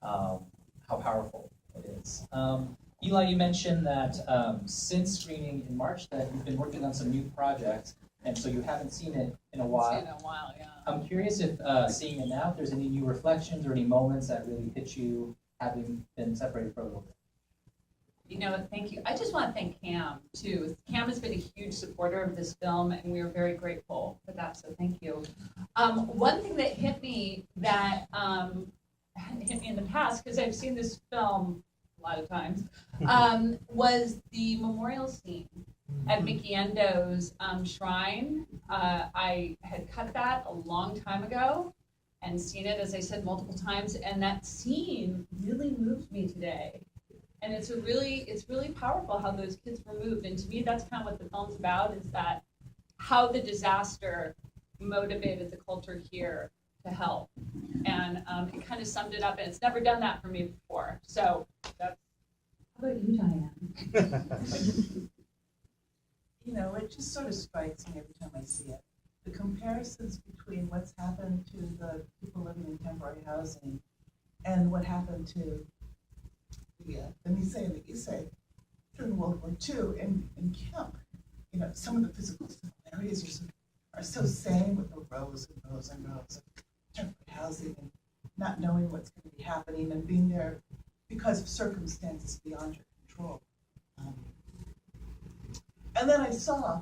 how powerful it is. Eli, you mentioned that since screening in March that you've been working on some new projects, and so you haven't seen it in a while. Seen it in a while, yeah. I'm curious if seeing it now, if there's any new reflections or any moments that really hit you having been separated for a little bit. You know, thank you. I just want to thank CAAM, too. CAAM has been a huge supporter of this film, and we are very grateful for that, so thank you. One thing that hit me in the past, because I've seen this film a lot of times, was the memorial scene at Mickey Endo's shrine. I had cut that a long time ago and seen it, as I said, multiple times, and that scene really moved me today. And it's really powerful how those kids were moved. And to me, that's kind of what the film's about, is that how the disaster motivated the culture here to help. And it kind of summed it up, and it's never done that for me before. So that's. How about you, Dianne? You know, it just sort of strikes me every time I see it. The comparisons between what's happened to the people living in temporary housing and what happened to the Nisei and the Issei during World War II in camp. You know, some of the physical similarities are so same, with the rows and rows and rows of temporary housing and not knowing what's going to be happening and being there because of circumstances beyond your control. And then I saw,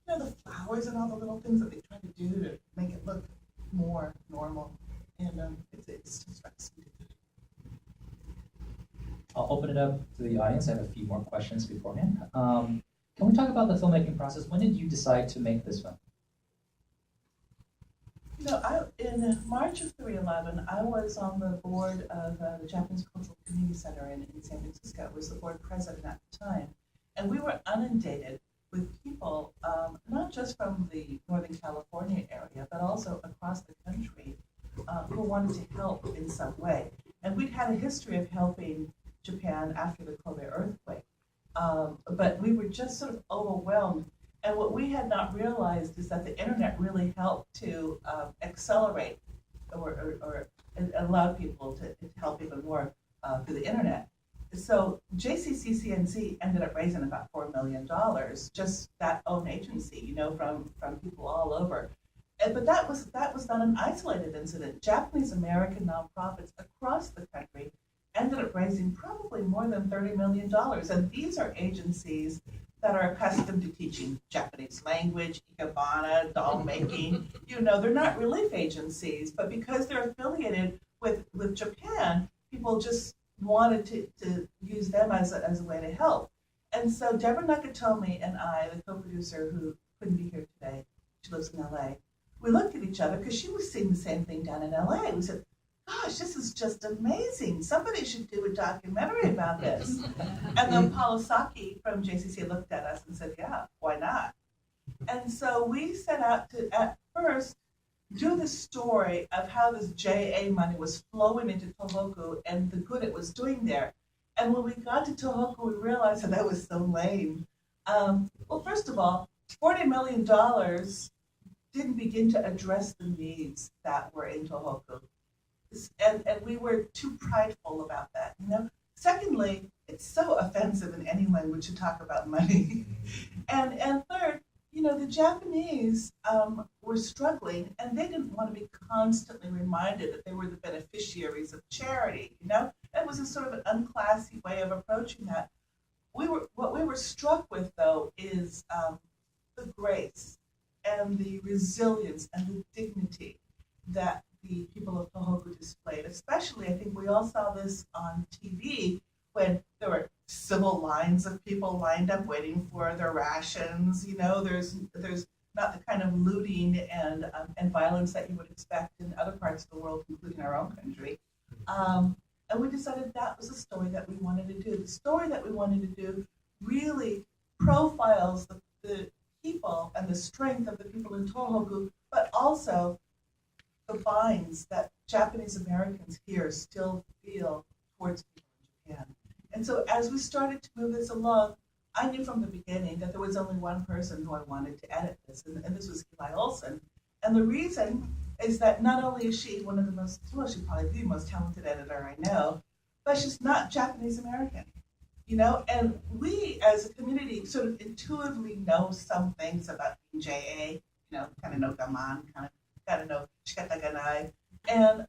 you know, the flowers and all the little things that they try to do to make it look more normal. And it's just fascinating. I'll open it up to the audience. I have a few more questions beforehand. Can we talk about the filmmaking process? When did you decide to make this film? You know, in March of 2011, I was on the board of the Japanese Cultural Community Center in San Francisco. I was the board president at the time. And we were inundated with people, not just from the Northern California area, but also across the country, who wanted to help in some way. And we'd had a history of helping Japan after the Kobe earthquake. But we were just sort of overwhelmed. And what we had not realized is that the internet really helped to accelerate or allowed people to help even more through the internet. So JCCCNC ended up raising about $4 million, just that own agency, you know, from people all over. But that was not an isolated incident. Japanese American nonprofits across the country ended up raising probably more than $30 million. And these are agencies that are accustomed to teaching Japanese language, ikebana, doll making. You know, they're not relief agencies, but because they're affiliated with Japan, people just wanted to use them as a way to help. And so Deborah Nakatomi and I, the co-producer who couldn't be here today, she lives in LA, we looked at each other because she was seeing the same thing down in LA. We said, gosh, this is just amazing. Somebody should do a documentary about this. And then Paula Saki from JCC looked at us and said, yeah, why not? And so we set out to, at first, do the story of how this JA money was flowing into Tohoku and the good it was doing there. And when we got to Tohoku, we realized that was so lame. Well, first of all, $40 million didn't begin to address the needs that were in Tohoku. And we were too prideful about that, you know? Secondly, it's so offensive in any language to talk about money. And third, you know, the Japanese were struggling, and they didn't want to be constantly reminded that they were the beneficiaries of charity, you know? It was a sort of an unclassy way of approaching that. What we were struck with, though, is the grace and the resilience and the dignity that the people of Tohoku displayed. Especially, I think we all saw this on TV when there were civil lines of people lined up waiting for their rations. You know, there's not the kind of looting and violence that you would expect in other parts of the world, including our own country. And we decided that was the story that we wanted to do. The story that we wanted to do really profiles the people and the strength of the people in Tohoku, but also the binds that Japanese Americans here still feel towards people in Japan. And so as we started to move this along, I knew from the beginning that there was only one person who I wanted to edit this, and this was Eli Olson. And the reason is that not only is she one of the most, well, she's probably the most talented editor I know, but she's not Japanese American, and we as a community sort of intuitively know some things about being JA, kind of know gaman, kind of know shikataganai. And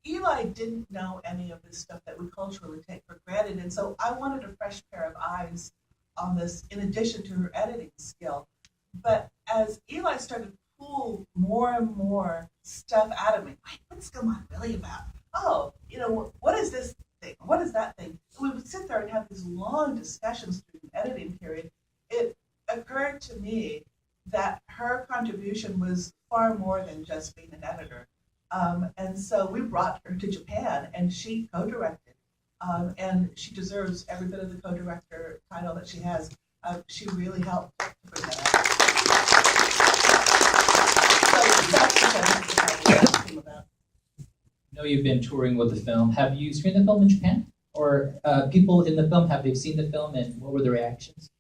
Eli didn't know any of this stuff that we culturally take for granted. And so I wanted a fresh pair of eyes on this in addition to her editing skill. But as Eli started to pull more and more stuff out of me, wait, what's gaman really about? Oh, what is this thing? What is that thing? We would sit there and have these long discussions through the editing period. It occurred to me that her contribution was far more than just being an editor. And so we brought her to Japan, and she co-directed. And she deserves every bit of the co-director title that she has. She really helped to bring that out. So that's what I came about. I know you've been touring with the film. Have you screened the film in Japan? Or people in the film, have they seen the film, and what were the reactions?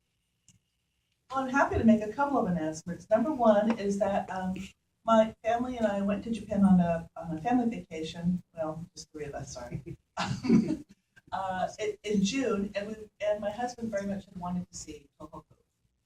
Well, I'm happy to make a couple of announcements. Number one is that my family and I went to Japan on a family vacation. Well, just three of us, sorry. In June, and my husband very much had wanted to see Tohoku.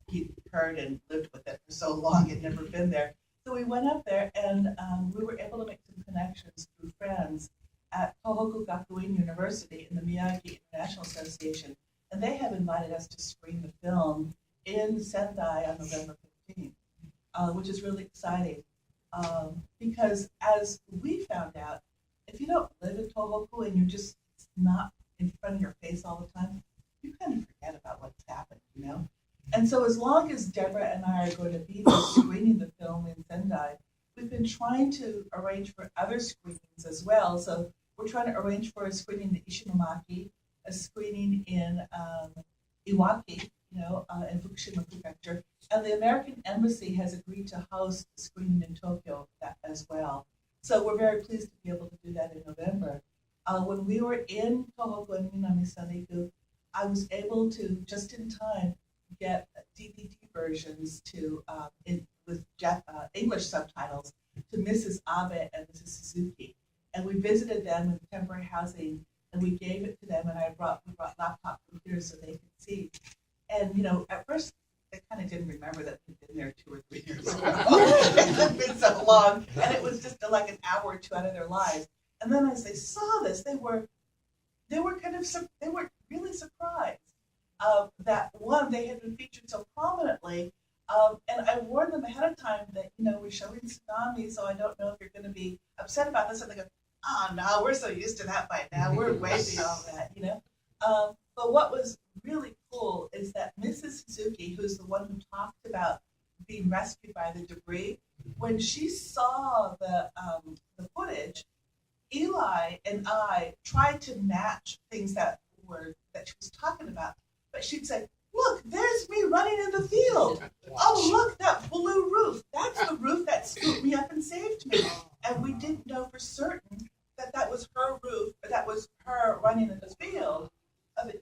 He'd heard and lived with it for so long, he'd never been there. So we went up there, and we were able to make some connections through friends at Tohoku Gakuin University in the Miyagi International Association, and they have invited us to screen the film in Sendai on November 15th, which is really exciting. Because as we found out, if you don't live in Tohoku and you're just not in front of your face all the time, you kind of forget about what's happened, And so as long as Deborah and I are going to be there screening the film in Sendai, we've been trying to arrange for other screenings as well. So we're trying to arrange for a screening in Ishinomaki, a screening in Iwaki, in Fukushima Prefecture. And the American Embassy has agreed to host a screening in Tokyo as well. So we're very pleased to be able to do that in November. When we were in Tohoku and Minami-Saniku, I was able to, just in time, get DVD versions with English subtitles to Mrs. Abe and Mrs. Suzuki. And we visited them in temporary housing, and we gave it to them, and we brought laptop computers so they could see. And, at first, they kind of didn't remember that we'd been there 2 or 3 years ago. It had been so long, and it was just like an hour or two out of their lives. And then as they saw this, they were really surprised that one, they had been featured so prominently. And I warned them ahead of time that, we're showing Tsunami, so I don't know if you're going to be upset about this. And they go, oh, no, we're so used to that by now. We're way beyond that, But what was really cool is that Mrs. Suzuki, who's the one who talked about being rescued by the debris, when she saw the footage, Eli and I tried to match things that she was talking about. But she'd say, look, there's me running in the field. Oh, look, that blue roof. That's the roof that scooped me up and saved me. And we didn't know for certain that was her roof, but that was her running in the field.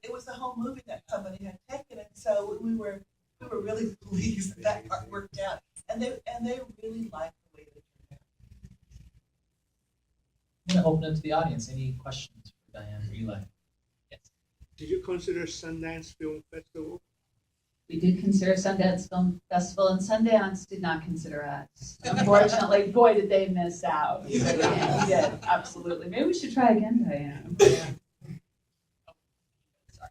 It was the whole movie that somebody had taken, and so we were really pleased that part worked out. And they really liked the way that it turned out. I'm going to open it to the audience. Any questions for Dianne or Eli? Yes. Did you consider Sundance Film Festival? We did consider Sundance Film Festival, and Sundance did not consider us. Unfortunately, boy, did they miss out. So, yeah, absolutely. Maybe we should try again, Dianne. Sorry.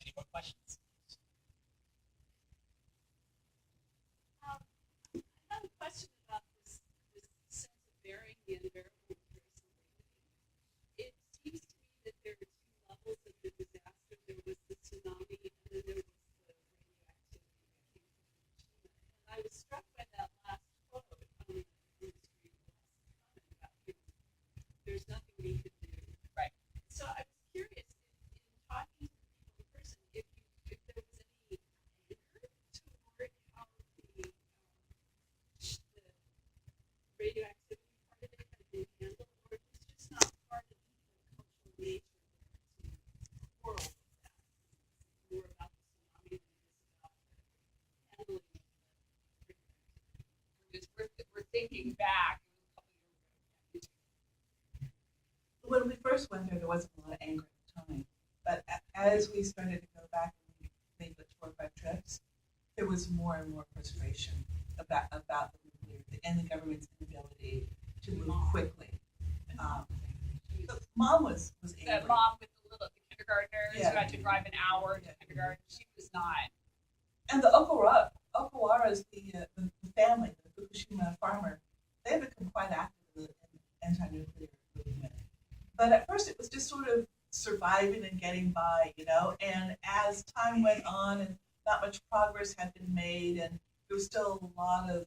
Any more questions? I have a question about this sense of burying the unbearable grace and dignity. It seems to me that there are 2 levels of the disaster. There was the tsunami, and then there was the radioactivity that came from Fukushima. And I was struck by that last quote on the screen about there's nothing we could do. Right. So I was curious in talking to people in person if there was any anger toward how the radioactivity part of it had been handled, or it was just not part of the cultural nature to quarrel with that. It's more about the tsunami than it is about the handling of the radioactivity. We're thinking back a couple when we first went there wasn't a lot of anger at the time. But as we started to go back and we made the 4 or 5 trips, there was more and more frustration about the nuclear and the government's inability to move quickly. But Mom was angry. The mom with the kindergartners Yeah. who had to drive an hour to kindergarten, she was not. And the Okawaras, the family, the Fukushima farmer, they have become quite active in the anti-nuclear movement. But at first it was just sort of surviving and getting by, and as time went on and not much progress had been made and there was still a lot of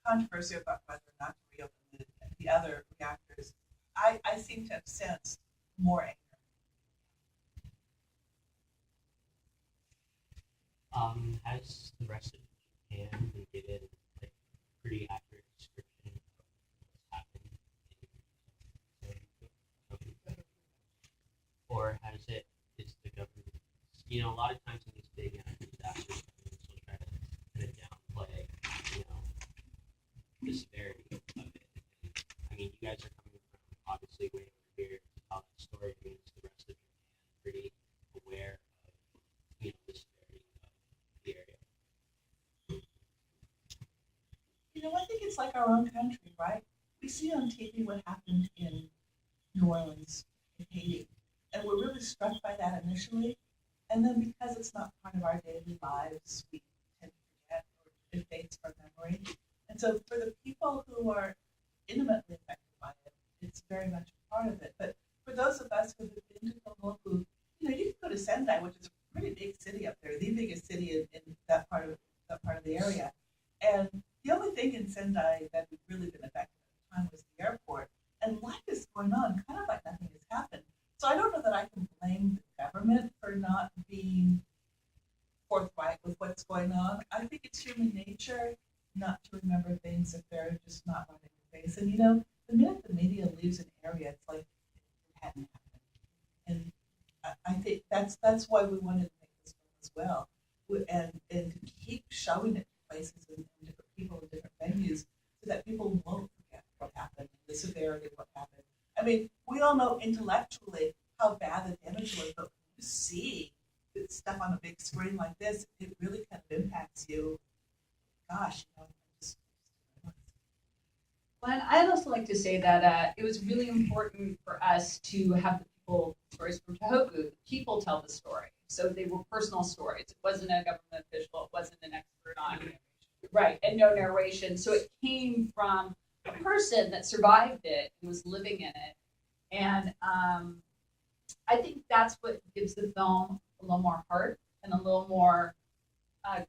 controversy about whether or not to reopen the other reactors, I seem to have sensed more anger. Has the rest of Japan been given like pretty accurate description of what's happened in or is the government, a lot of times in these big disasters, governments will try to kind of downplay, the severity of it. And, I mean, you guys are coming from obviously way over here to tell that story. I mean, is the rest of Japan pretty aware of, the severity of the area? I think it's like our own country, right? We see on TV what happened in New Orleans, in Haiti, and we're really struck by that initially. And then because it's not part of our daily lives, we tend to forget or it fades from memory. And so for the people who are intimately affected by it, it's very much a part of it. But for those of us who have been to Tohoku, you can go to Sendai, which is a pretty big city up there, the biggest city in that part of the area. And the only thing in Sendai that had really been affected at the time was the airport. And life is going on, kind of like nothing has happened. So I don't know that I can blame the government for not being forthright with what's going on. I think it's human nature not to remember things if they're just not right in your face. And the minute the media leaves an area, it's like it hadn't happened. And I think that's why we wanted to make this film as well, and to keep showing it to places and different people in different venues, so that people won't forget what happened, the severity of what happened. I mean, we all know intellectually how bad the damage was, but when you see stuff on a big screen like this, it really kind of impacts you. Gosh, Well, and I'd also like to say that it was really important for us to have the stories from Tohoku. The people tell the story, so they were personal stories. It wasn't a government official. It wasn't an expert on it. Right, and no narration. So it came from a person that survived it and was living in it. And I think that's what gives the film a little more heart and a little more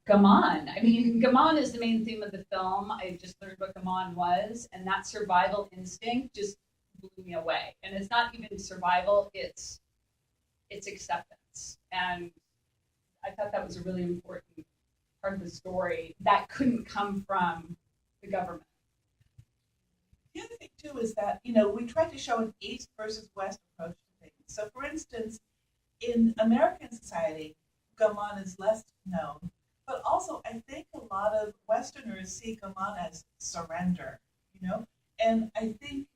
gaman. I mean, gaman is the main theme of the film. I just learned what gaman was, and that survival instinct just blew me away. And it's not even survival, it's acceptance. And I thought that was a really important part of the story that couldn't come from the government. The other thing too is that we tried to show an East versus West approach to things. So, for instance, in American society, gaman is less known, but also I think a lot of Westerners see gaman as surrender. And I think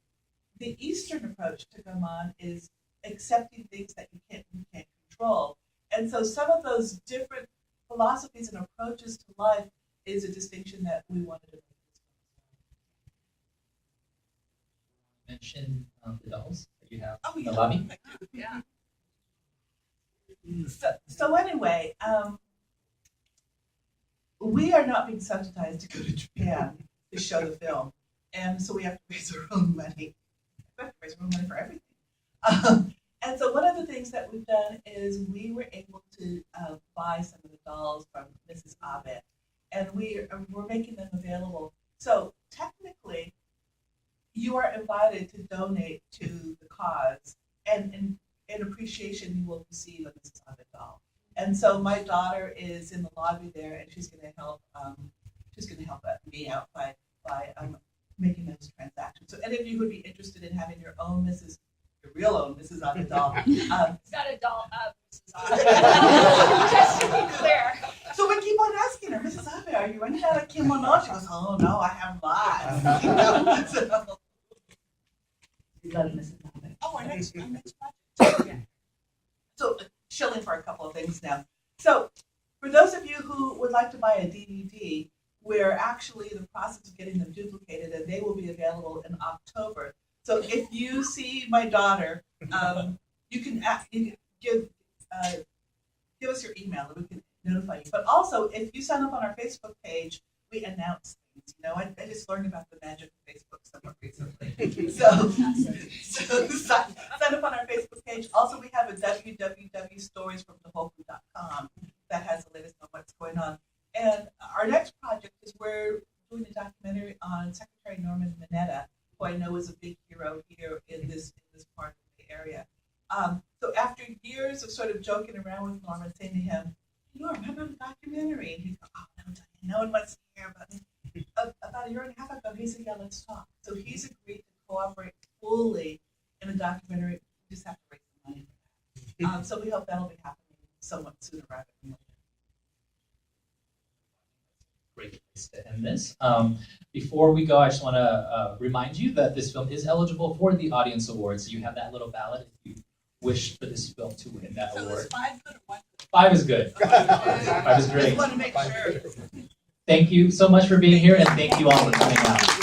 the Eastern approach to gaman is accepting things that you can't control. And so some of those different philosophies and approaches to life is a distinction that we wanted to make. Mention the dolls that you have Oh, in yeah. the lobby. Yeah. So anyway, we are not being subsidized to go to Japan to show the film. And so we have to raise our own money. We have to raise our own money for everything. And so one of the things that we've done is we were able to buy some of the dolls from Mrs. Abe. And we're making them available. So technically, you are invited to donate to the cause. And in appreciation, you will receive a Mrs. Abe doll. And so my daughter is in the lobby there, and she's going to help. Me out by making those transactions. So any of you who would be interested in having your real own Mrs. Abe doll. It's not a doll of Mrs. Abe. Just to be clear. So we keep on asking her, Mrs. Abe, are you running out of kimono? She goes, oh no, I have lots. So, We love Mrs. Abe. oh, our next project. So, shilling for a couple of things now. So, for those of you who would like to buy a DVD, we're actually in the process of getting them duplicated, and they will be available in October. So, if you see my daughter, you can give us your email, and we can notify you. But also, if you sign up on our Facebook page, we announce things. You know, I just learned about the magic of Facebook somewhat recently. So sign up on our Facebook page. Also, we have a www.storiesfromtohoku.com that has the latest on what's going on. And our next project is we're doing a documentary on Secretary Norman Mineta, who I know is a big hero here in this part of the area. So after years of sort of joking around with Norman, saying to him, Norm, how about a documentary? And he'd go, oh, no, Diane, no one wants to hear about me. About a year and a half ago, he said, yeah, let's talk. So he's agreed to cooperate fully in a documentary. We just have to raise the money for that. So we hope that'll be happening somewhat sooner rather than later. Great place to end this. Before we go, I just want to remind you that this film is eligible for the Audience Award, so you have that little ballot if you wish for this film to win that So award. is 5 good or 1 good? 5 is good. Okay. 5 is Just great. want to make sure. Thank you so much for being here, and thank you all for coming out.